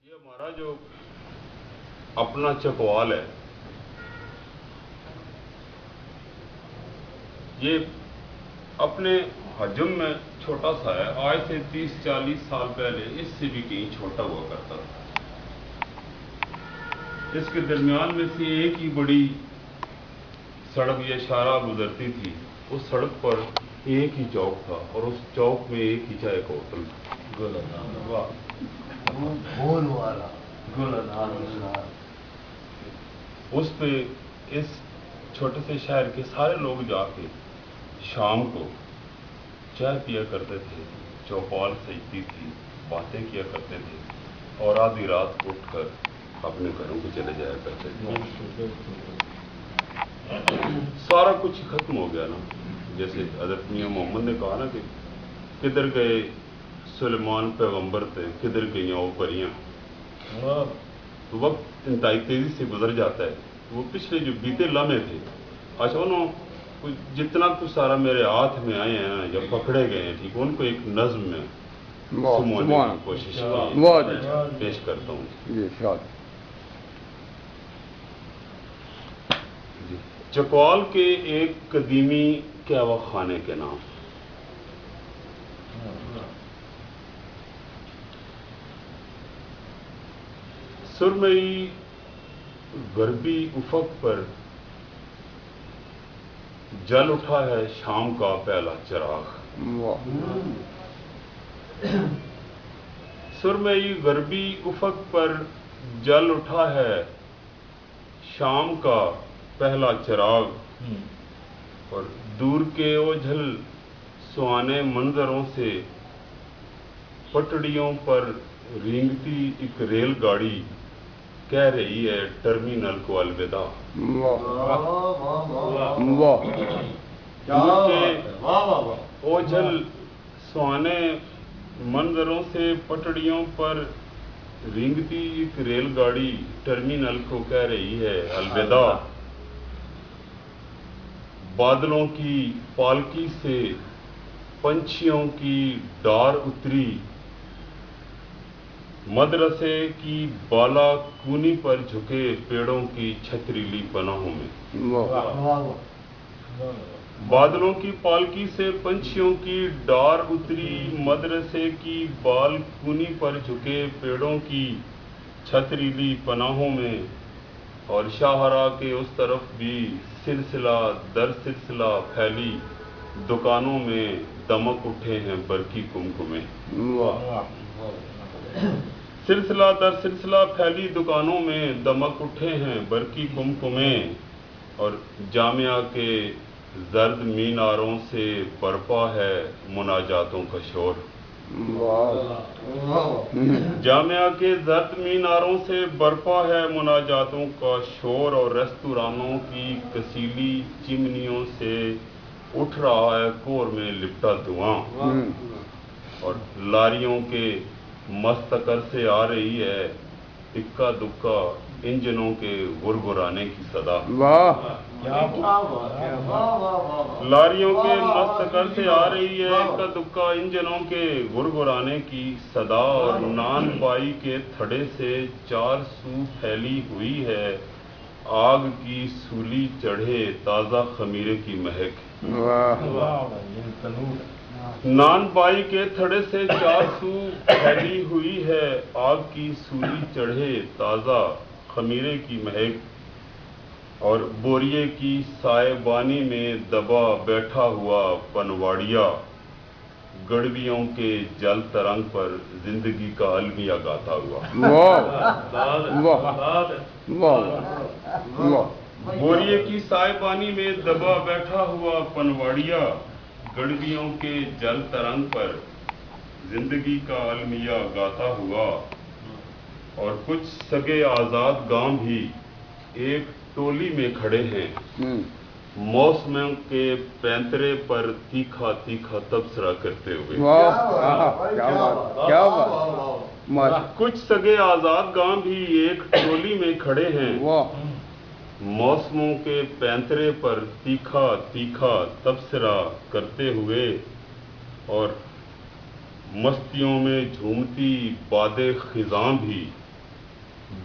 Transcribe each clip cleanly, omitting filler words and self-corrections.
یہ ہمارا جو اپنا چکوال ہے، یہ اپنے حجم میں چھوٹا سا ہے. آج سے 30-40 سال پہلے اس سے بھی کہیں چھوٹا ہوا کرتا تھا. اس کے درمیان میں سے ایک ہی بڑی سڑک یا شارہ گزرتی تھی. اس سڑک پر ایک ہی چوک تھا اور اس چوک میں ایک ہی چائے کا ہوٹل تھا. اس پہ اس چھوٹے سے شہر کے سارے لوگ جا کے شام کو چائے پیا کرتے تھے، چوپال سجتی تھی، باتیں کیا کرتے تھے اور آدھی رات اٹھ کر اپنے گھروں کو چلے جایا کرتے تھے. سارا کچھ ختم ہو گیا نا. جیسے حضرت میاں محمد نے کہا نا کہ کدھر گئے سلیمان پیغمبر تھے، کدھر گئیاں وہ پریاں. وقت انتہائی تیزی سے گزر جاتا ہے. وہ پچھلے جو بیتے لمحے تھے، اچھا انہوں جتنا کچھ سارا میرے ہاتھ میں آئے ہیں یا پکڑے گئے ہیں، ٹھیک، ان کو ایک نظم میں سمونے کی کوشش پیش کرتا ہوں. چکوال کے ایک قدیمی قہوہ خانے کے نام. سرمئی غربی افق پر جل اٹھا ہے شام کا پہلا چراغ. سرمئی غربی افق پر جل اٹھا ہے شام کا پہلا چراغ، اور دور کے اوجھل سہانے منظروں سے پٹڑیوں پر رینگتی ایک ریل گاڑی کہہ رہی ہے ٹرمینل کو الوداع. دور کے اوجھل سہانے منظروں سے پٹڑیوں پر رینگتی ایک ریل گاڑی ٹرمینل کو کہہ رہی ہے الوداع. بادلوں کی پالکی سے پنچھیوں کی ڈار اتری، مدرسے کی بالا کونی پر جھکے پیڑوں کی چھتریلی پناہوں میں. بادلوں کی پالکی سے پنچھیوں کی ڈار اتری، مدرسے کی بال کونی پر جھکے پیڑوں کی چھتریلی پناہوں میں. اور شاہراہ کے اس طرف بھی سلسلہ در سلسلہ پھیلی دکانوں میں دمک اٹھے ہیں برقی کمکمیں. سلسلہ در سلسلہ پھیلی دکانوں میں دمک اٹھے ہیں برقی کمکمیں، اور جامعہ کے زرد میناروں سے برپا ہے مناجاتوں کا شور. جامعہ کے زرد میناروں سے برپا ہے مناجاتوں کا شور، اور ریستورانوں کی کسیلی چمنیوں سے اٹھ رہا ہے کور میں لپٹا دھواں، اور لاریوں کے مستقر سے آ رہی ہے اکا دکا انجنوں کے گرگرانے کی صدا. لاریوں کے مستقر سے آ رہی ہے اکا دکا انجنوں کے گرگرانے کی صدا، اور نان بائی کے تھڑے سے 4 سو پھیلی ہوئی ہے آگ کی سولی چڑھے تازہ خمیرے کی مہک. نان بائی کے تھڑے سے 4 سو پھیلی ہوئی ہے آگ کی سولی چڑھے تازہ خمیرے کی مہک، اور بوریے کی سائے بانی میں دبا بیٹھا ہوا پنواڑیا گڑویوں کے جل ترنگ پر زندگی کا المیہ گاتا ہوا. بوریے کی سائے بانی میں دبا بیٹھا ہوا پنواڑیا گڑویوں کے جل ترنگ پر زندگی کا المیہ گاتا ہوا. اور کچھ سگے آزاد گاؤں بھی ایک ٹولی میں کھڑے ہیں موسموں کے پینترے پر تیکھا تیکھا تبصرہ کرتے ہوئے. کچھ سگے آزاد گاؤں بھی ایک ٹولی میں کھڑے ہیں موسموں کے پینترے پر تیکھا تیکھا تبصرہ کرتے ہوئے، اور مستیوں میں جھومتی باد خزاں بھی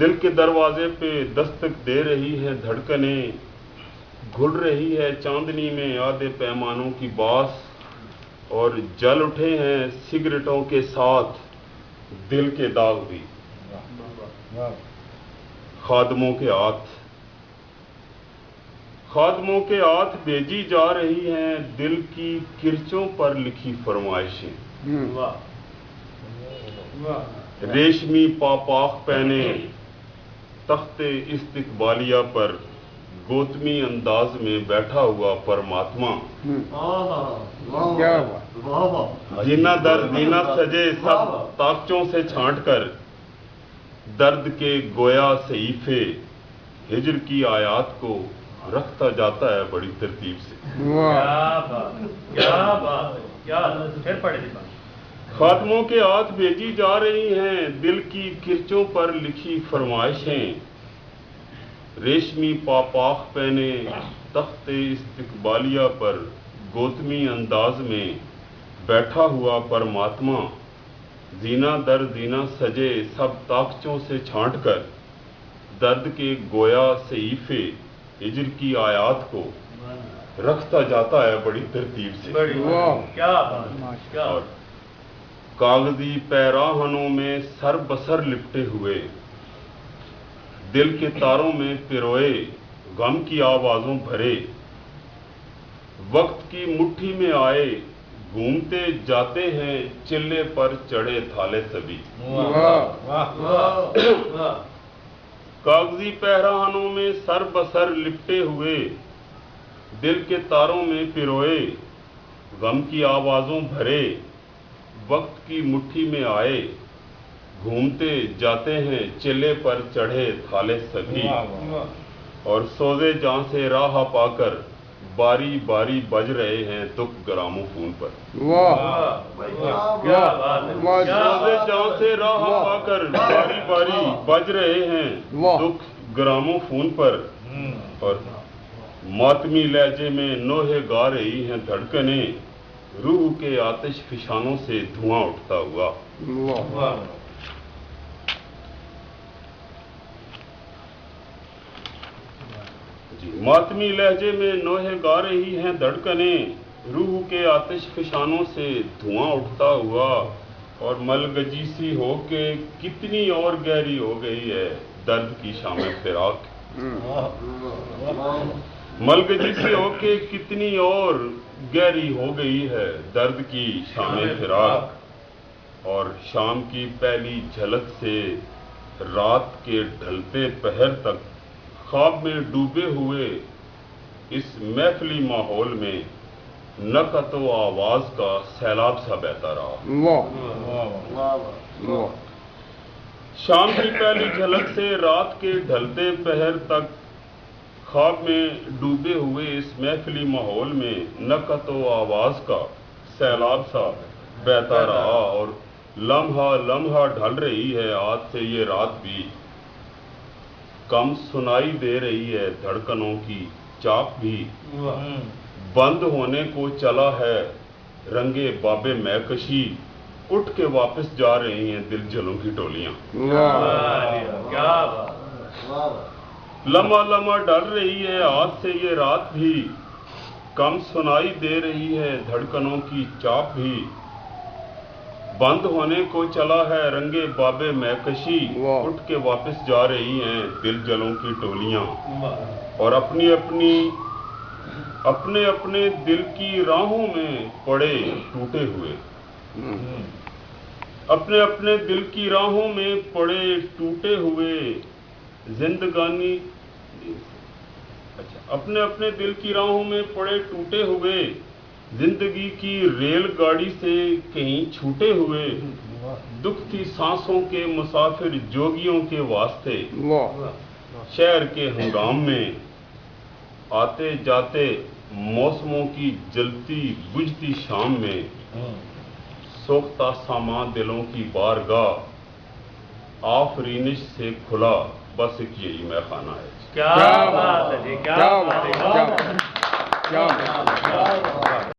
دل کے دروازے پہ دستک دے رہی ہیں دھڑکنیں، گھل رہی ہے چاندنی میں آدھے پیمانوں کی باس، اور جل اٹھے ہیں سگریٹوں کے ساتھ دل کے داغ بھی، خادموں کے ہاتھ بھیجی جا رہی ہیں دل کی کرچوں پر لکھی فرمائشیں، ریشمی پاپاخ پہنے تخت استقبالیہ پر گوتمی انداز میں بیٹھا ہوا پرماتما، جینا در جینا سجے سب طاقتوں سے چھانٹ کر درد کے گویا صحیفے ہجر کی آیات کو رکھتا جاتا ہے بڑی ترتیب سے۔ کیا بات ہے، کیا پھر پڑھے جی۔ خاتموں کے ہاتھ بھیجی جا رہی ہیں دل کی کرچوں پر لکھی فرمائشیں، ریشمی پاپاخ پہنے تخت استقبالیہ پر گوتمی انداز میں بیٹھا ہوا پرماتما، زینہ در زینہ سجے سب طاقتوں سے چھانٹ کر درد کے گویا صحیفے ہجر کی آیات کو رکھتا جاتا ہے بڑی ترتیب سے۔ کیا بات، اور کاغذی پیراہنوں میں سر بسر لپٹے ہوئے دل کے تاروں میں پروئے غم کی آوازوں بھرے، وقت کی مٹھی میں آئے گھومتے جاتے ہیں چلے پر چڑھے تھالے سبھی، کاغذی پیراہنوں میں سر بسر لپٹے ہوئے دل کے تاروں میں پروئے غم کی آوازوں بھرے، وقت کی مٹھی میں آئے گھومتے جاتے ہیں چلے پر چڑھے تھالے سبھی، اور سوزے جاں سے راہ پا کر باری باری بج رہے ہیں دکھ گراموں فون پر، سوزے جاں سے راہ پا کر باری باری بج رہے ہیں دکھ گراموں فون پر، اور ماتمی لہجے میں نوحے گا رہی ہیں دھڑکنیں، روح کے آتش فشانوں سے دھواں اٹھتا ہوا۔ ماتمی لہجے میں نوحے گا رہی ہیں دھڑکنیں، روح کے آتش فشانوں سے دھواں اٹھتا ہوا، اور ملگجی سی ہو کے کتنی اور گہری ہو گئی ہے درد کی شام فراق، ملگجی سی ہو کے کتنی اور گہری ہو گئی ہے درد کی شام فراق، اور شام کی پہلی جھلک سے رات کے ڈھلتے پہر تک خواب میں ڈوبے ہوئے اس محفلی ماحول میں نقط و آواز کا سیلاب سا بہتا رہا۔ شام کی پہلی جھلک سے رات کے ڈھلتے پہر تک خواب میں ڈوبے ہوئے اس محفلی ماحول میں نقط و آواز کا سیلاب سا بہتا رہا، اور لمحہ لمحہ ڈھل رہی ہے آج سے یہ رات بھی، کم سنائی دے رہی ہے دھڑکنوں کی چاپ بھی، بند ہونے کو چلا ہے رنگے بابے میکشی، اٹھ کے واپس جا رہی ہیں دل جلوں کی ٹولیاں، لمحہ لمحہ ڈل رہی ہے آج سے یہ رات بھی، کم سنائی دے رہی ہے دھڑکنوں کی چاپ بھی، بند ہونے کو چلا ہے رنگے بابے میکشی، اٹھ کے واپس جا رہی ہیں دل جلوں کی ٹولیاں، اور اپنے اپنے دل کی راہوں میں پڑے ٹوٹے ہوئے، اپنے دل کی راہوں میں پڑے ٹوٹے ہوئے زندگانی، اپنے دل کی راہوں میں پڑے ٹوٹے ہوئے زندگی کی ریل گاڑی سے کہیں چھوٹے ہوئے، دکھتی سانسوں کے مسافر جوگیوں کے واسطے، شہر کے ہنگام میں آتے جاتے موسموں کی جلتی بجھتی شام میں، سوختہ سامان دلوں کی بارگاہ آفرینش سے کھلا بس ایک یہی میخانہ ہے۔ کیا بات ہے جی، کیا بات ہے، کیا بات ہے۔